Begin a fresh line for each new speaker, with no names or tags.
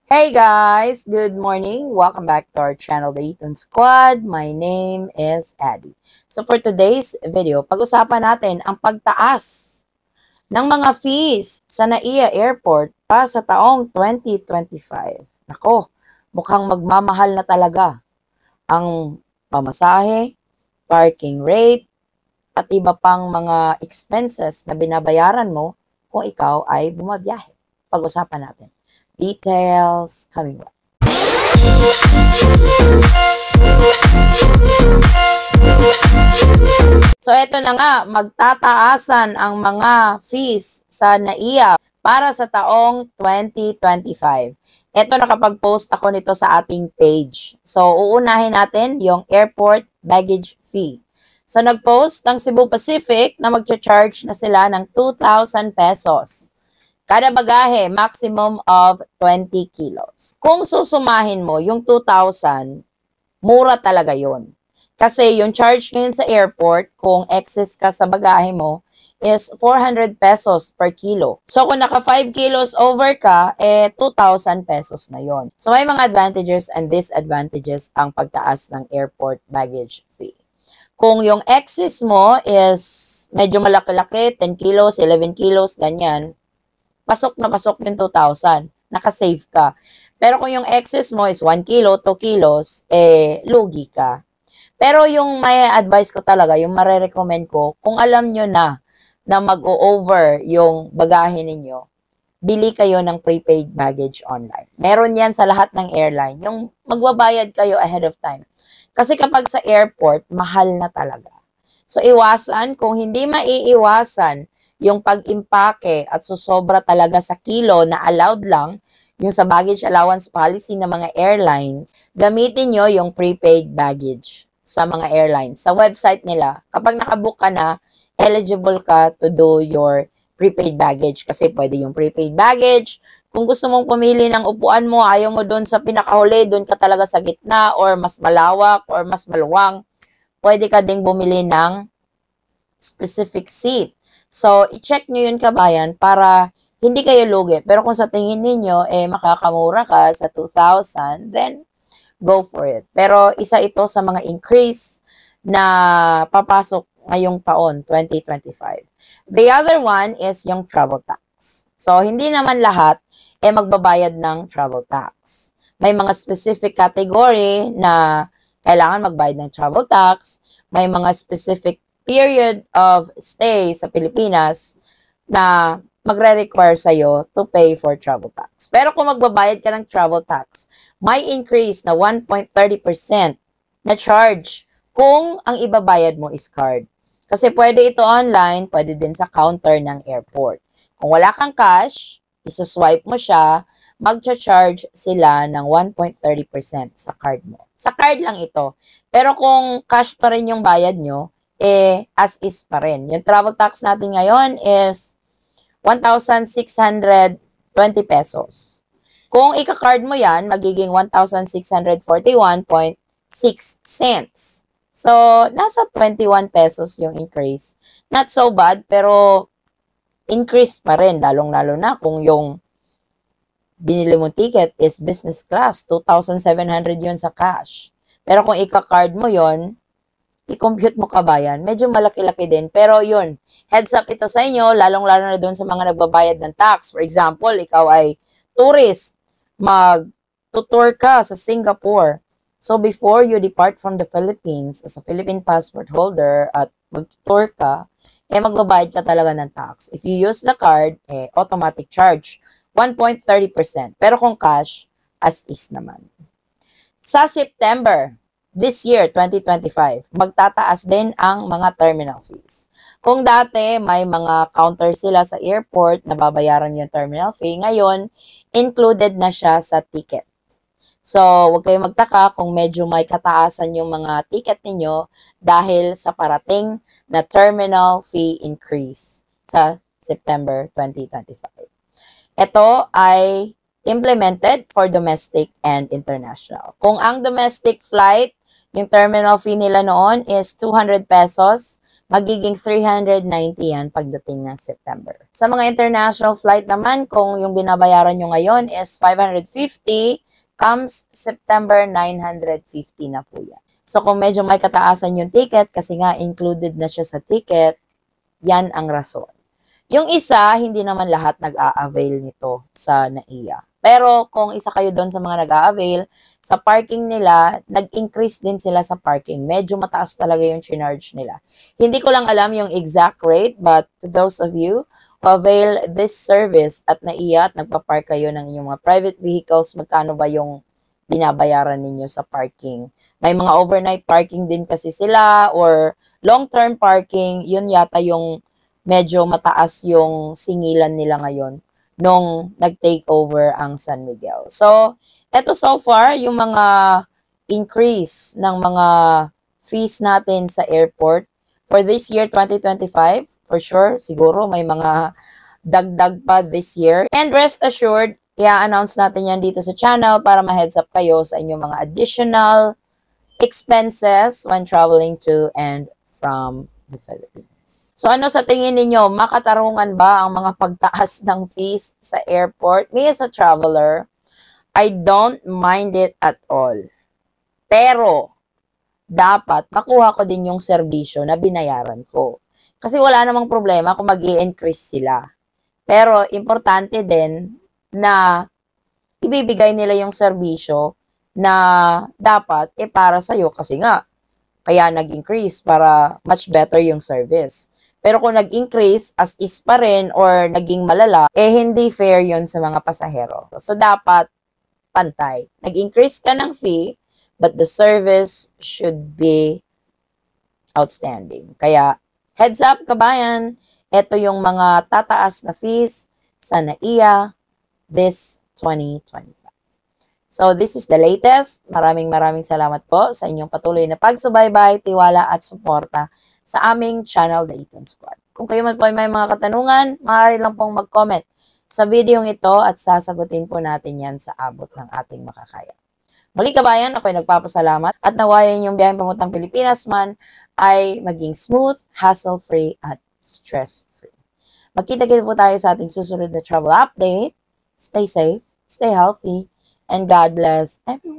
Hey guys, good morning. Welcome back to our channel, The Eton Squad. My name is Abby. So for today's video, pag-usapan natin ang pagtaas ng mga fees sa NAIA Airport pa sa taong 2025. Nako, mukhang magmamahal na talaga ang pamasahe, parking rate, at iba pang mga expenses na binabayaran mo kung ikaw ay bumabiyahe. Pag-usapan natin. Details coming up. So eto na nga, magtataasan ang mga fees sa NAIA para sa taong 2025. Eto, nakapag-post ako nito sa ating page. So uunahin natin yung airport baggage fee. So nag-post ang Cebu Pacific na magcha-charge na sila ng 2,000 pesos. Kada bagahe, maximum of 20 kilos. Kung susumahin mo yung 2,000, mura talaga yon. Kasi yung charge ngayon sa airport, kung excess ka sa bagahe mo, is 400 pesos per kilo. So kung naka 5 kilos over ka, 2,000 pesos na yon. So may mga advantages and disadvantages ang pagtaas ng airport baggage fee. Kung yung excess mo is medyo malaki-laki, 10 kilos, 11 kilos, ganyan, pasok na pasok yung 2,000. Nakasave ka. Pero kung yung excess mo is 1 kilo, 2 kilos, lugi ka. Pero yung may advice ko talaga, yung marerecommend ko, kung alam nyo na mag-o-over yung bagahe ninyo, bili kayo ng prepaid baggage online. Meron yan sa lahat ng airline. Yung magbabayad kayo ahead of time. Kasi kapag sa airport, mahal na talaga. So, iwasan. Kung hindi maiiwasan yung pag-impake at susobra talaga sa kilo na allowed lang, yung sa baggage allowance policy ng mga airlines, gamitin nyo yung prepaid baggage sa mga airlines. Sa website nila, kapag nakabook ka na, eligible ka to do your prepaid baggage. Kasi pwede yung prepaid baggage. Kung gusto mong pumili ng upuan mo, ayaw mo doon sa pinakahuli, doon ka talaga sa gitna, or mas malawak, or mas maluwang, pwede ka ding bumili ng specific seat. So, i-check nyo yun kabayan para hindi kayo lugi. Pero kung sa tingin ninyo, makakamura ka sa 2,000, then go for it. Pero isa ito sa mga increase na papasok ngayong taon, 2025. The other one is yung travel tax. So, hindi naman lahat magbabayad ng travel tax. May mga specific category na kailangan magbayad ng travel tax. May mga specific period of stay sa Pilipinas na magre-require sa'yo to pay for travel tax. Pero kung magbabayad ka ng travel tax, may increase na 1.30% na charge kung ang ibabayad mo is card. Kasi pwede ito online, pwede din sa counter ng airport. Kung wala kang cash, isa-swipe mo siya, magcha-charge sila ng 1.30% sa card mo. Sa card lang ito. Pero kung cash pa rin yung bayad nyo, as is pa rin. Yung travel tax natin ngayon is 1,620 pesos. Kung ika-card mo yan, magiging 1,641.6 cents. So, nasa 21 pesos yung increase. Not so bad, pero increase pa rin, lalong-lalo na kung yung binili mo ticket is business class, 2,700 yun sa cash. Pero kung ika-card mo yon, i-compute mo kabayan, medyo malaki-laki din. Pero yun, heads up ito sa inyo, lalong-lalo na doon sa mga nagbabayad ng tax. For example, ikaw ay tourist, mag-tour ka sa Singapore. So before you depart from the Philippines as a Philippine passport holder at mag-tour ka, magbabayad ka talaga ng tax. If you use the card, automatic charge, 1.30%. Pero kung cash, as is naman. Sa September, this year, 2025, magtataas din ang mga terminal fees. Kung dati may mga counter sila sa airport na babayaran yung terminal fee, ngayon, included na siya sa ticket. So, huwag kayong magtaka kung medyo may kataasan yung mga ticket ninyo dahil sa parating na terminal fee increase sa September 2025. Ito ay implemented for domestic and international. Kung ang domestic flight, yung terminal fee nila noon is 200 pesos. magiging 390 yan pagdating ng September. Sa mga international flight naman, kung yung binabayaran nyo ngayon is 550, comes September 950 na po yan. So kung medyo may kataasan yung ticket, kasi nga included na siya sa ticket, yan ang rason. Yung isa, hindi naman lahat nag-a-avail nito sa NAIA. Pero kung isa kayo doon sa mga nag-a-avail, sa parking nila, nag-increase din sila sa parking. Medyo mataas talaga yung charge nila. Hindi ko lang alam yung exact rate, but to those of you who avail this service at NAIA at nagpa-park kayo ng inyong mga private vehicles, magkano ba yung binabayaran ninyo sa parking? May mga overnight parking din kasi sila or long-term parking, yun yata yung medyo mataas yung singilan nila ngayon nung nag-take over ang San Miguel. So, eto so far, yung mga increase ng mga fees natin sa airport for this year, 2025, for sure, siguro may mga dagdag pa this year. And rest assured, i-announce natin yan dito sa channel para ma-heads up kayo sa inyong mga additional expenses when traveling to and from the Philippines. So ano sa tingin ninyo, makatarungan ba ang mga pagtaas ng fees sa airport? Me as a traveler, I don't mind it at all. Pero, dapat makuha ko din yung serbisyo na binayaran ko. Kasi wala namang problema kung mag-i-increase sila. Pero, importante din na ibibigay nila yung serbisyo na dapat para sa'yo. Kasi nga, kaya nag-increase para much better yung service. Pero kung nag-increase as is pa rin or naging malala, hindi fair yon sa mga pasahero. So, dapat pantay. Nag-increase ka ng fee, but the service should be outstanding. Kaya, heads up kabayan, ito yung mga tataas na fees sa NAIA this 2025. So, this is the latest. Maraming salamat po sa inyong patuloy na pagsubaybay, tiwala at suporta sa aming channel, The Eton Squad. Kung kayo man po ay may mga katanungan, maaari lang pong mag-comment sa video ito at sasagutin po natin yan sa abot ng ating makakaya. Muli kabayan, ako'y nagpapasalamat at nawayan yung biyaheng pamuntang Pilipinas man ay maging smooth, hassle-free at stress-free. Magkita-kita po tayo sa ating susunod na travel update. Stay safe, stay healthy, and God bless everyone.